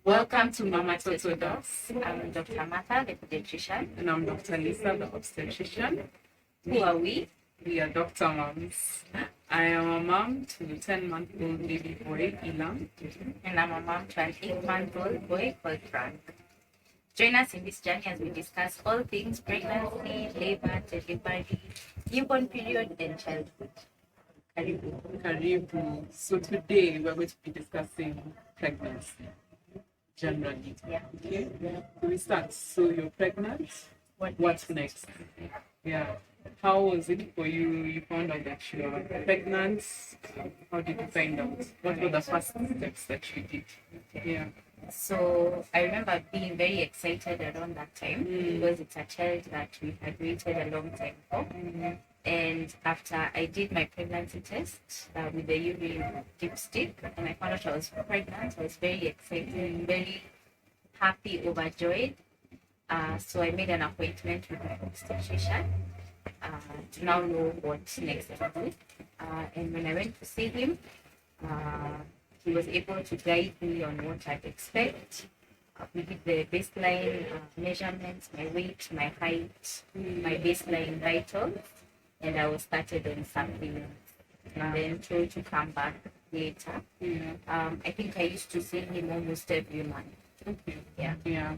Welcome to Mama Toto Docs. I'm Dr. Martha, the pediatrician. And I'm Dr. Lisa, the obstetrician. Who are we? We are Dr. Mums. I am a mom to a 10-month-old baby boy, Ilam. And I'm a mom to an 8-month-old boy called Frank. Join us in this journey as we discuss all things pregnancy, labor, delivery, newborn period, and childhood. Karibu. So today we're going to be discussing pregnancy. Generally. Yeah. Okay. So we start. So you're pregnant. What's next? Yeah. How was it for you? You found out that you are pregnant. How did you find out? What were the first steps that you did? Yeah. So I remember being very excited around that time because it's a child that we had waited a long time for. And after I did my pregnancy test with the urine dipstick, and I found out I was pregnant, I was very excited, very happy, overjoyed. So I made an appointment with my obstetrician to now know what next to do. And when I went to see him, he was able to guide me on what I'd expect. We did the baseline measurements, my weight, my height, my baseline vitals, and I was started on supplements and then told to come back later. I think I used to see him almost every month. Okay. Yeah.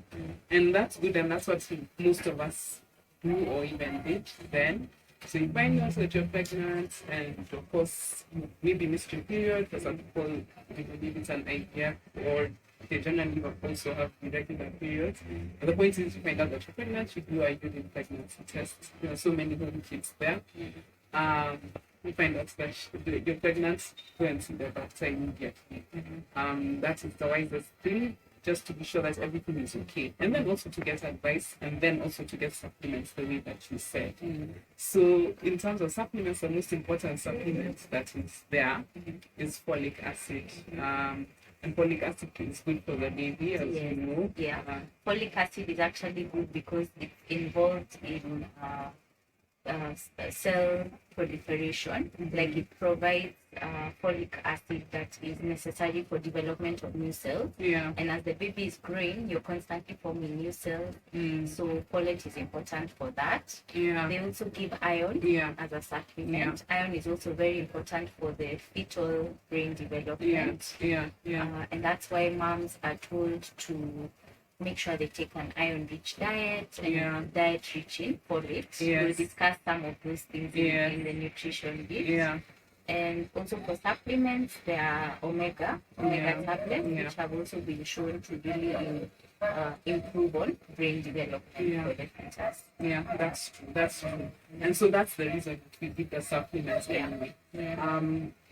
And that's good, and that's what most of us do or even did then. So you find out that you're pregnant, and of course, you maybe missed your period. For some people, they believe it's an idea, or they generally also have irregular periods. But the point is, you find out that you're pregnant, you do a urine pregnancy test. There are so many little kids there. You find out that you're pregnant, go and see the doctor immediately. That is the wisest thing, just to be sure that everything is okay. And then also to get advice, and then also to get supplements the way that you said. So in terms of supplements, the most important supplement that is there is folic acid. And folic acid is good for the baby, as you know. Yeah. Folic acid is actually good because it's involved in cell proliferation. Like it provides folic acid that is necessary for development of new cells. Yeah. And as the baby is growing, you're constantly forming new cells. So folate is important for that. Yeah. They also give iron as a supplement. Iron is also very important for the fetal brain development. And that's why moms are told to make sure they take an iron-rich diet and diet rich in folate. We'll discuss some of those things in the nutrition bit. And also for supplements, there are omega supplements, which have also been shown to really improve on brain development for the fetus. Yeah, that's true. And so that's the reason we did the supplements anyway.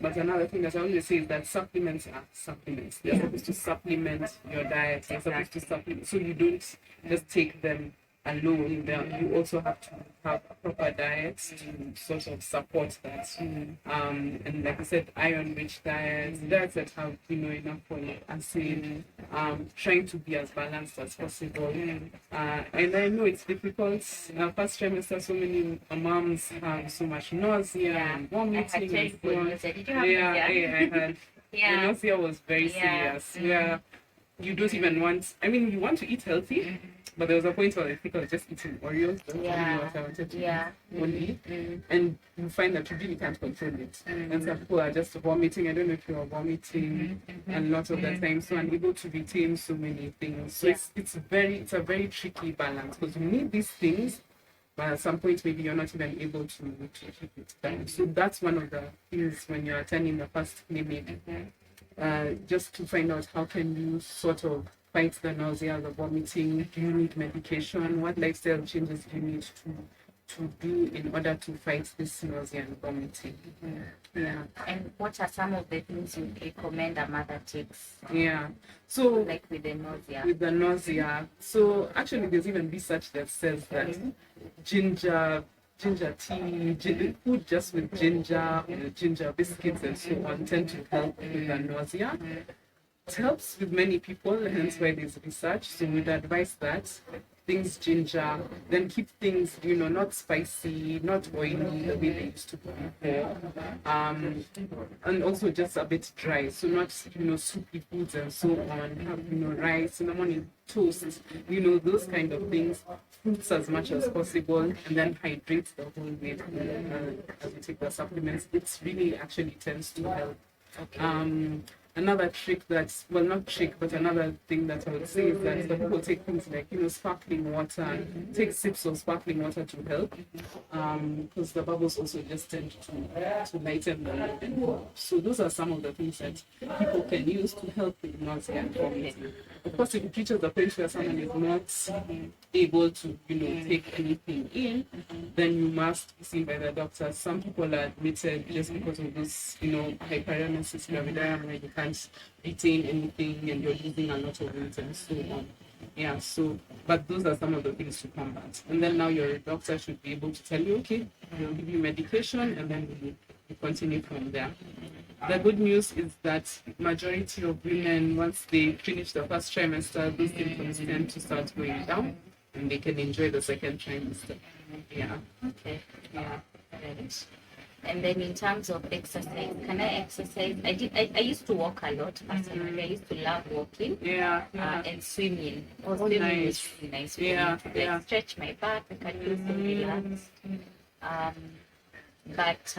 But another thing that I always say is that supplements are supplements. They're supposed to supplement your diet. They're supposed to supplement, so you don't just take them alone. You also have to have a proper diet to sort of support that. And like I said, iron-rich diets that have enough folic acid, trying to be as balanced as possible. And I know it's difficult. First trimester, so many moms have so much nausea and vomiting. Did you have nausea? I had. The nausea was very serious. You don't even want. I mean, you want to eat healthy. But there was a point where I think I was just eating Oreos. That's really what I wanted to eat only. And you find that you really can't control it. And some people are just vomiting. I don't know if you are vomiting a lot of the time. So unable to retain so many things. So it's a very tricky balance because you need these things, but at some point maybe you're not even able to keep it down. So that's one of the things when you're attending the first clinic, just to find out how can you sort of fight the nausea, the vomiting. Do you need medication? What lifestyle changes do you need to do in order to fight this nausea and vomiting? And what are some of the things you recommend a mother takes? So like with the nausea. With the nausea. So actually there's even research that says that ginger tea, food just with ginger, ginger biscuits and so on tend to help with the nausea. It helps with many people, hence why there's research. So we'd advise that. things ginger, then keep things, not spicy, not oily the way they used to be before. And also just a bit dry, so not, soupy foods and so on. Have, rice in the morning, toast, those kind of things. Fruits as much as possible, and then hydrate the whole way as you take the supplements. It's really actually tends to help. Okay. Another trick that's, well, not trick, but another thing that I would say is that the people take things like, sparkling water, take sips of sparkling water to help, because the bubbles also just tend to lighten the load. So those are some of the things that people can use to help with nausea and vomiting. Of course, if it reaches the point where someone is not able to, take anything in, then you must be seen by the doctor. Some people are admitted just because of this, hyperemesis gravidarum, where you can't retain anything and you're losing a lot of weight and so on. Yeah, so, but those are some of the things to combat. And then now your doctor should be able to tell you, okay, we'll give you medication, and then we continue from there. The good news is that majority of women, once they finish the first trimester, those symptoms tend to start going down, and they can enjoy the second trimester. Yeah. Okay. Yeah. Right. And then in terms of exercise, can I exercise? I used to walk a lot personally. I used to love walking. Yeah. And swimming. Swimming nice. is really nice. Yeah. For me to stretch my back. I can feel so relaxed. But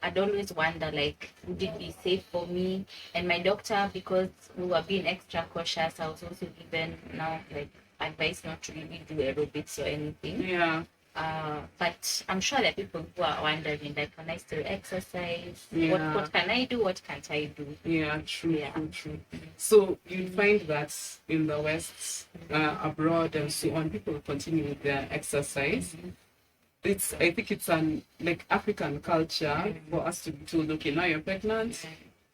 I'd always wonder, like, would it be safe for me? And my doctor, because we were being extra cautious, I was also given now, like, advice not to really do aerobics or anything. Yeah. But I'm sure there are people who are wondering, like, can I still exercise? Yeah. What can I do? What can't I do? Yeah, true. So you find that in the West, abroad and so on, people continue with their exercise. I think it's an like African culture for us to be told, okay, now you're pregnant,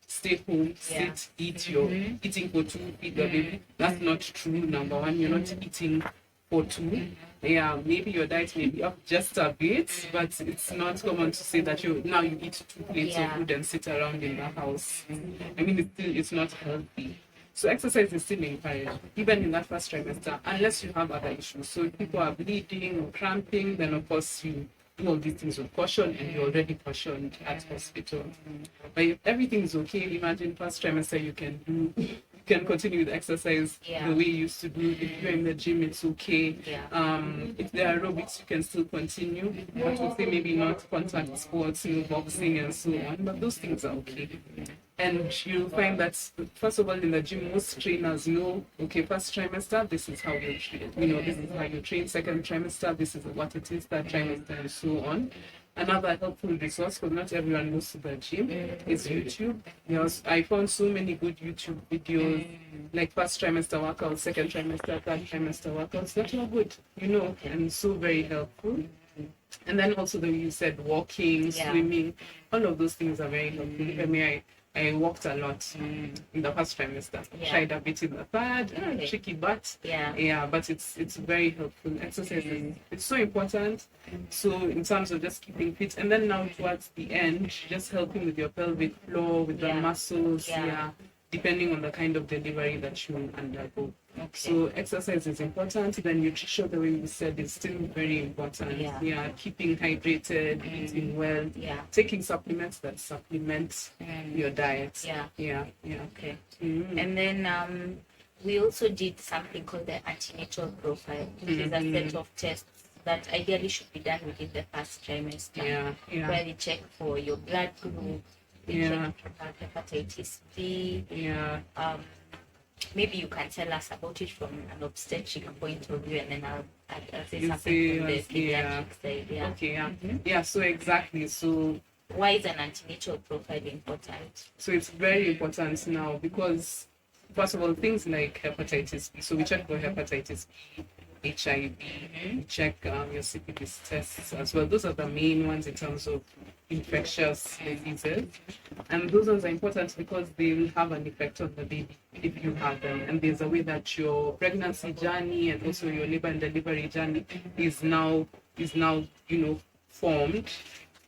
stay home, sit, eat. You're eating for two, feed the baby. That's not true. Number one, you're not eating for two. Yeah, maybe your diet may be up just a bit, but it's not common to say that you eat 2 plates of food and sit around in the house. I mean, it's not healthy. So exercise is still encouraged, even in that first trimester, unless you have other issues. So if people are bleeding or cramping, then of course you do all these things with caution, and you're already cautioned at hospital. But if everything is okay, imagine first trimester you can continue with exercise the way you used to do. If you're in the gym, it's okay. If there are aerobics, you can still continue. But we'll say maybe not contact sports, boxing and so on, but those things are okay. And you'll find that, first of all, in the gym, most trainers know, okay, first trimester, this is how you train. This is how you train. Second trimester, this is what it is. Third trimester, and so on. Another helpful resource, because not everyone goes to the gym, is YouTube. I found so many good YouTube videos, like first trimester workouts, second trimester, third trimester workouts, that are good, and so very helpful. And then also, the way you said, walking, swimming, all of those things are very helpful. I mean, I walked a lot in the first trimester. Tried a bit in the third, tricky, but but it's very helpful. Exercise it's so important. So in terms of just keeping fit, and then now towards the end, just helping with your pelvic floor, with the muscles, depending on the kind of delivery that you undergo. So exercise is important. Then nutrition, the way we said, is still very important. Keeping hydrated, eating well, taking supplements that supplement your diet. Okay. And then we also did something called the antenatal profile, which is a set of tests that ideally should be done within the first trimester, where they check for your blood group, they check for hepatitis B. Maybe you can tell us about it from an obstetric point of view, and then I'll say something from the pediatric side. So exactly. So why is an antenatal profile important? So it's very important now because, first of all, things like hepatitis B. So we check for hepatitis B, HIV, we check your syphilis tests as well. Those are the main ones in terms of infectious diseases. And those ones are important because they will have an effect on the baby if you have them. And there's a way that your pregnancy journey and also your labor and delivery journey is now formed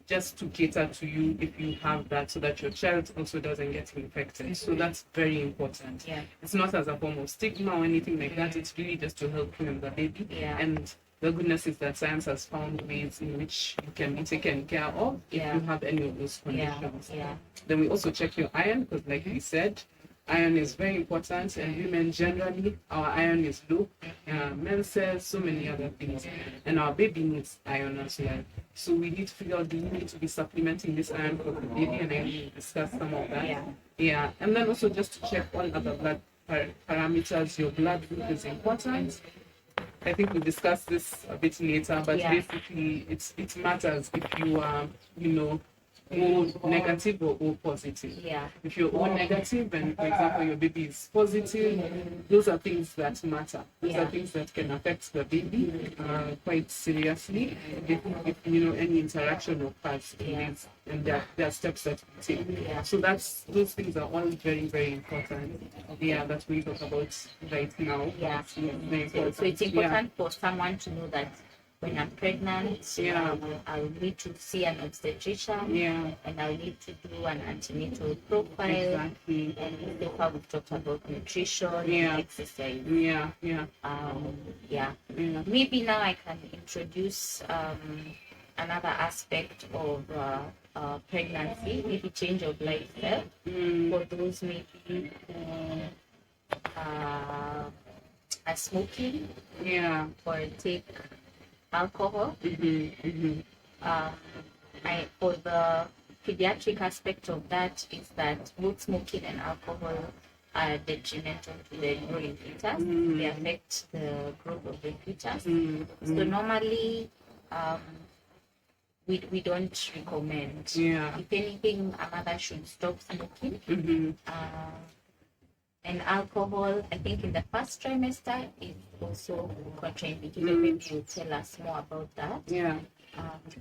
just to cater to you if you have that, so that your child also doesn't get infected. So that's very important. Yeah. It's not as a form of stigma or anything like that. It's really just to help you and the baby. Yeah. And the goodness is that science has found ways in which you can be taken care of if you have any of those conditions. Yeah. Then we also check your iron, because like we said, iron is very important, and women generally, our iron is low. Men cells, so many other things, and our baby needs iron as well. So we need to figure out, do you need to be supplementing this iron for the baby, and I will discuss some of that. Yeah, and then also just to check all other blood parameters. Your blood group is important. I think we'll discuss this a bit later, but basically it matters if you are, O negative or O positive. Yeah. If you're O negative and, for example, your baby is positive, those are things that matter. Those are things that can affect the baby quite seriously if any interaction occurs in this, and there are steps that we take. So those things are all very, very important. That we talk about right now. Yeah. So it's important for someone to know that when I'm pregnant, I'll need to see an obstetrician, and I'll need to do an antenatal profile. Exactly. And so far we've talked about nutrition, exercise. Maybe now I can introduce another aspect of pregnancy, maybe change of lifestyle for those maybe who are smoking, or take alcohol. For the pediatric aspect of that is that both smoking and alcohol are detrimental to the growing fetus. They affect the growth of the fetus. So normally, we don't recommend. If anything, a mother should stop smoking. And alcohol, I think in the first trimester, is also contraindicated. Maybe you'll tell us more about that.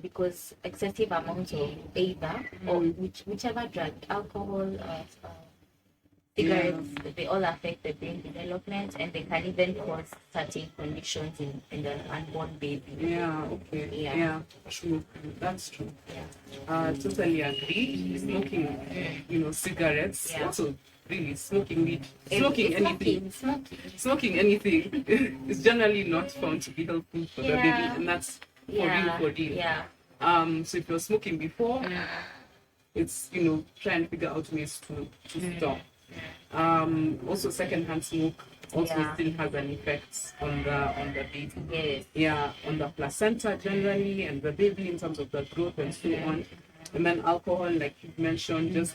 Because excessive amounts of either or whichever drug, alcohol, cigarettes, they all affect the brain development, and they can even cause certain conditions in the unborn baby. True. That's true. Totally agree. Smoking, cigarettes, also really smoking weed, smoking anything is generally not found to be helpful for the baby, and that's for real. So if you're smoking before, it's try and figure out ways to stop. Also, secondhand smoke also still has an effect on the baby. On the placenta generally, and the baby in terms of the growth and so on. And then alcohol, like you mentioned, just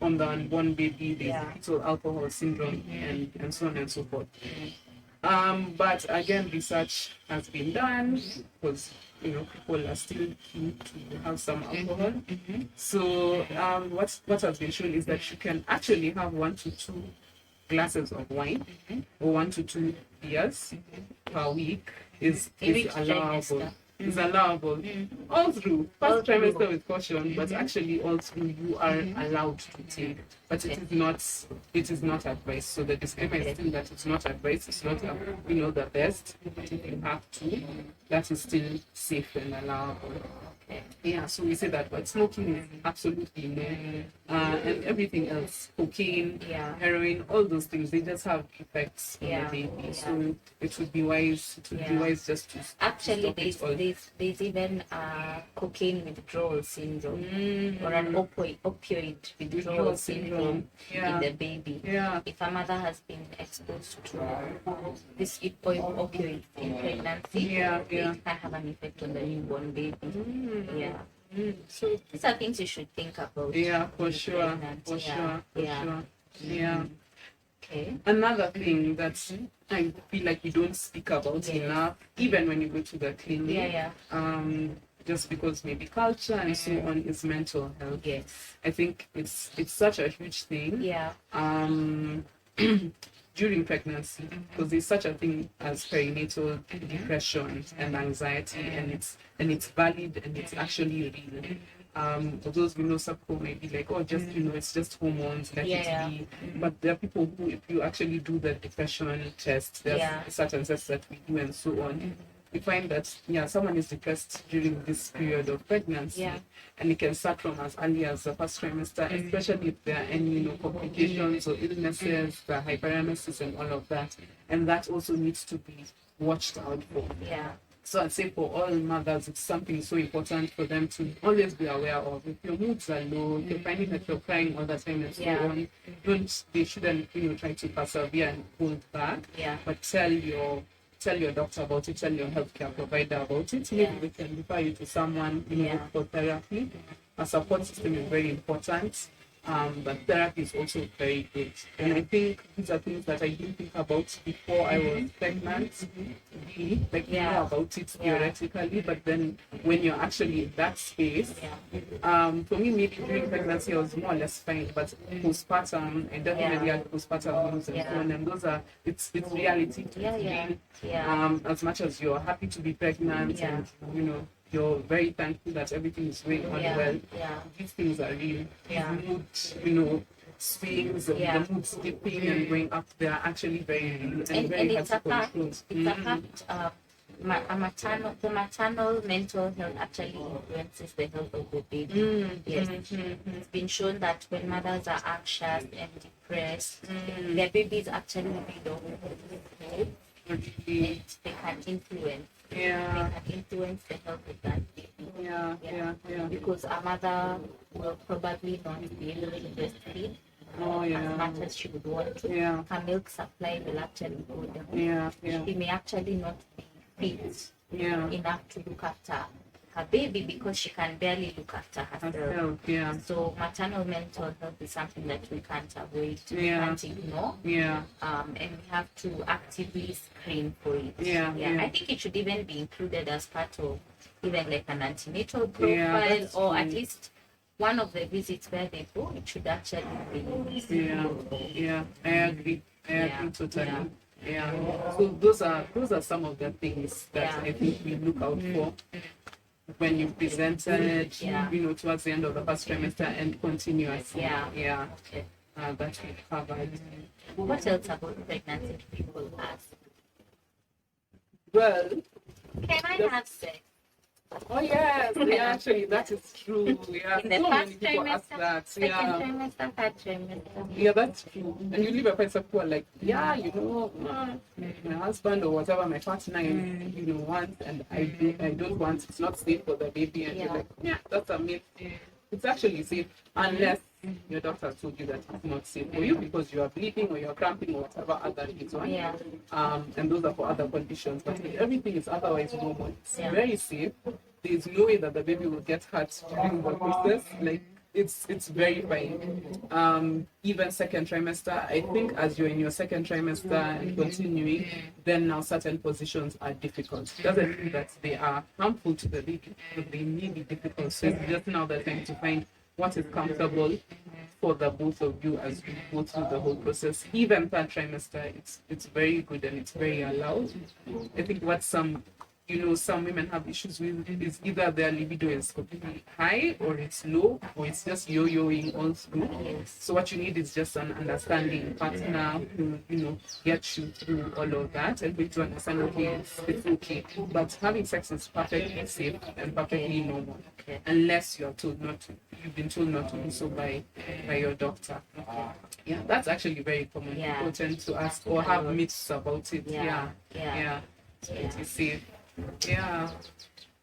on the unborn baby, there's fetal alcohol syndrome, and so on and so forth. But again, research has been done, because people are still keen to have some alcohol. So what has been shown is that you can actually have 1 to 2 glasses of wine, or 1 to 2 beers per week is allowable. Is allowable all through first trimester with caution, but actually all through you are allowed to take, but it is not advised. So the disclaimer is still that it's not advised. It's not the best, but if you have to, that is still safe and allowable. So we say that, but smoking is absolutely no, and everything else, cocaine, heroin, all those things, they just have effects on the baby. So it would be wise just to actually there's even cocaine withdrawal syndrome, or an opioid withdrawal syndrome in the baby. If a mother has been exposed to this opioid in pregnancy, it can have an effect on the newborn baby. So these are things you should think about. For sure. Okay. Another thing that I feel like we don't speak about enough, even when you go to the clinic, just because maybe culture and so on, is mental health. I think it's such a huge thing. During pregnancy, because there's such a thing as perinatal depression and anxiety, and it's valid, and it's actually real. For those we know, some people may be like, it's just hormones, let it be. But there are people who, if you actually do the depression test, there's certain tests that we do and so on. you find that someone is depressed during this period of pregnancy, and it can start from as early as the first trimester, especially if there are any complications or illnesses, the hyperemesis and all of that, and that also needs to be watched out for. So I'd say for all mothers, it's something so important for them to always be aware of. If your moods are low, if you're finding that you're crying all the time and so on, they shouldn't try to persevere and hold back. But tell your doctor about it, tell your healthcare provider about it. Maybe they can refer you to someone for therapy. A support system is very important. But therapy is also very good. And I think these are things that I didn't think about before I was pregnant. Really, you know about it theoretically, but then when you're actually in that space, for me, maybe during pregnancy I was more or less fine, but postpartum, I definitely had postpartum blues and so on, and those are, it's reality. As much as you're happy to be pregnant and, you're very thankful that everything is going on well. These things are real. These mood, swings, the mood dipping and going up, they are actually very real and very hard to control. It's a fact. The maternal mental health actually influences the health of the baby. It's been shown that when mothers are anxious and depressed, their babies actually below and they can influence. They can influence the health of that baby. Because a mother will probably not be able to breastfeed as much as she would want to. Her milk supply will actually go down. She may actually not be fit enough to look after her baby because she can barely look after herself. So maternal mental health is something that we can't avoid, we can't ignore, and we have to actively screen for it. I think it should even be included as part of even like an antenatal profile, or at least one of the visits where they go. It should actually be. I agree totally. So those are some of the things that I think we look out for when you presented, towards the end of the first trimester and continuously. That we covered. What else about pregnancy do people ask? Well, can I have sex? Oh yes, actually that is true. In the so many first people ask trimester, that. second trimester, third trimester. Yeah, that's true. And you leave a person who are like, my husband or whatever, my partner, wants, and I don't want. It's not safe for the baby, and you're like, that's a myth. It's actually safe unless your doctor told you that it's not safe for you because you are bleeding or you're cramping or whatever other reason. And those are for other conditions. But if everything is otherwise normal, it's very safe. There's no way that the baby will get hurt during the process. Like, it's very fine. Even second trimester, I think as you're in your second trimester and continuing, then now certain positions are difficult. It doesn't mean that they are harmful to the baby, but they may be difficult. So it's just now the time to find what is comfortable for the both of you as you go through the whole process. Even third trimester, it's very good and it's very allowed. I think what some women have issues with is either their libido is completely high or it's low or it's just yo-yoing all through. So what you need is just an understanding partner who, gets you through all of that and to understand, okay, it's okay. But having sex is perfectly safe and perfectly normal unless you've been told not to do so by your doctor. That's actually very common. People tend to ask or have myths about it. It is safe.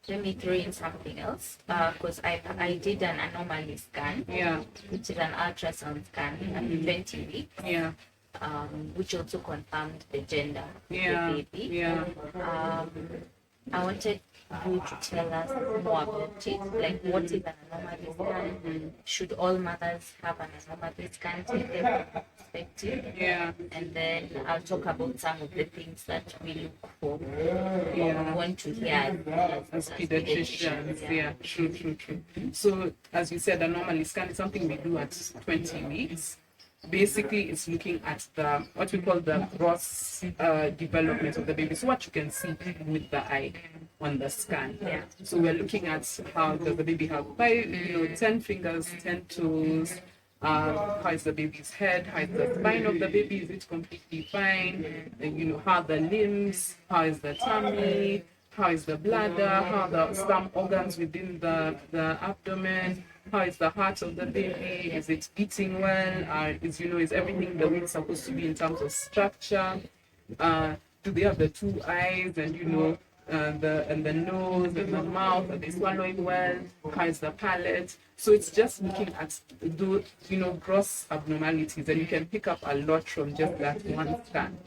Let me throw in something else because I did an anomaly scan, which is an ultrasound scan at 20 weeks, which also confirmed the gender of the baby. I wanted you to tell us more about it, like what is an anomaly scan? Should all mothers have an anomaly scan taken from perspective? And then I'll talk about some of the things that we look for. We want to hear as pediatricians. True. So as you said, anomaly scan is something we do at 20 weeks. Basically, it's looking at what we call the gross development of the baby. So what you can see with the eye on the scan. So we're looking at how does the baby have 10 fingers, 10 toes. How is the baby's head? How is the spine of the baby? Is it completely fine? And, how are the limbs? How is the tummy? how is the bladder, how the some organs within the abdomen, how is the heart of the baby, is it beating well, is everything the way it's supposed to be in terms of structure, do they have the two eyes and the nose and the mouth, are they swallowing well, how is the palate. So it's just looking at those gross abnormalities, and you can pick up a lot from just that one scan.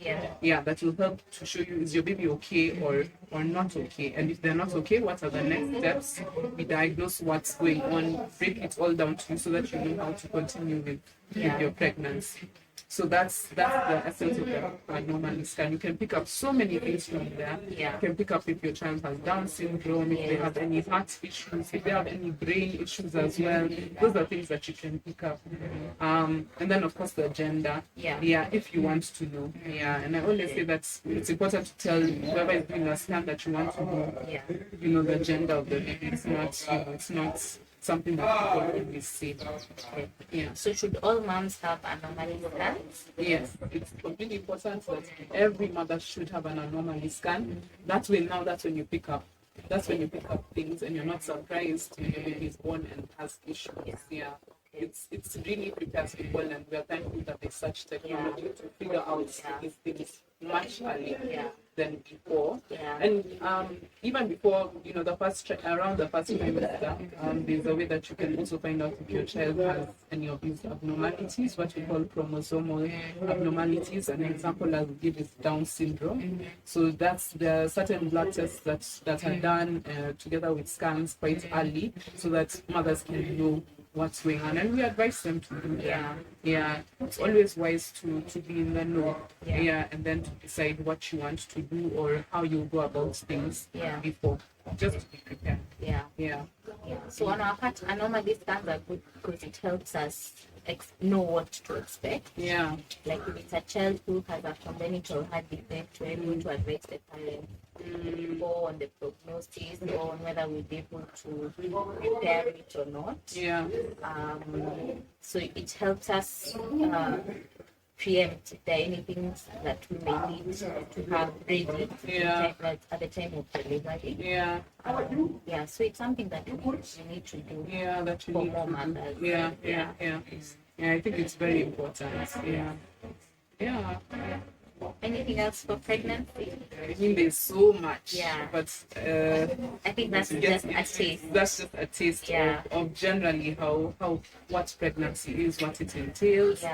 That will help to show you, is your baby okay or not okay, and if they're not okay, what are the next steps. We diagnose what's going on, break it all down to you so that you know how to continue with your pregnancy. So that's the essence of the abnormal scan. You can pick up so many things from there. You can pick up if your child has Down syndrome, if they have any heart issues, if they have any brain issues as well. Those are things that you can pick up. And then of course the gender. If you want to know. And I always say that it's important to tell whoever is doing a scan that you want to know, the gender of the baby. It's not something that people always say. So should all moms have anomaly scans? Yes, it's completely important that every mother should have an anomaly scan. That's when you pick up. That's when you pick up things, and you're not surprised when your baby is born and has issues. It's really prepares people, and we are thankful that there's such technology to figure out these things much earlier than before. And even before, around the first trimester, there's a way that you can also find out if your child has any of these abnormalities, what we call chromosomal abnormalities. An example I will give is Down syndrome. So there are certain blood tests that are done together with scans quite early, so that mothers can know what's going on, and we advise them to do that. It's always wise to be in the know, and then to decide what you want to do or how you go about things before, just to be prepared. So on our part, anomaly scans are good because it helps us know what to expect. Like if it's a child who has a congenital heart defect, we're able to advise the parent go on the prognosis, or on whether we'll be able to repair it or not. So it helps us preempt if there are anything that we may need to have ready at the time of delivery. So it's something that we need to do for more mothers. I think it's very important. Anything else for pregnancy? I mean, there's so much, but I think that's just a taste. That's just a taste of generally what pregnancy is, what it entails.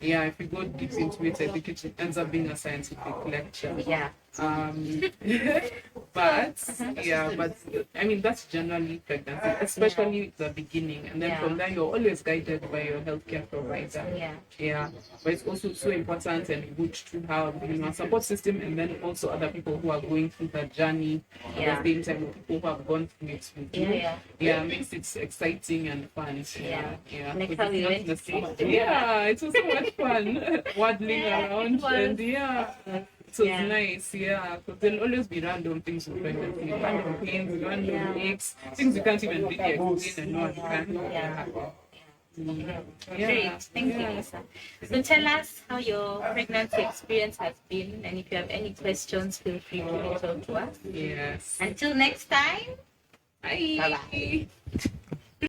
If you go deep into it, I think it ends up being a scientific lecture. But I mean, that's generally pregnancy, especially the beginning, and then from there you're always guided by your healthcare provider. But it's also so important and good to have a support system, and then also other people who are going through the journey at the same time, with people who have gone through it with you. Makes it exciting and fun. Like how we went to see. It was so much fun waddling around, and so it's nice, because there'll always be random things with pregnancy, random pains, random aches, things you can't even really explain, and no one can. Great, thank you, Lisa. So tell us how your pregnancy experience has been, and if you have any questions, feel free to reach out to us. Yes. Until next time, bye. Bye-bye.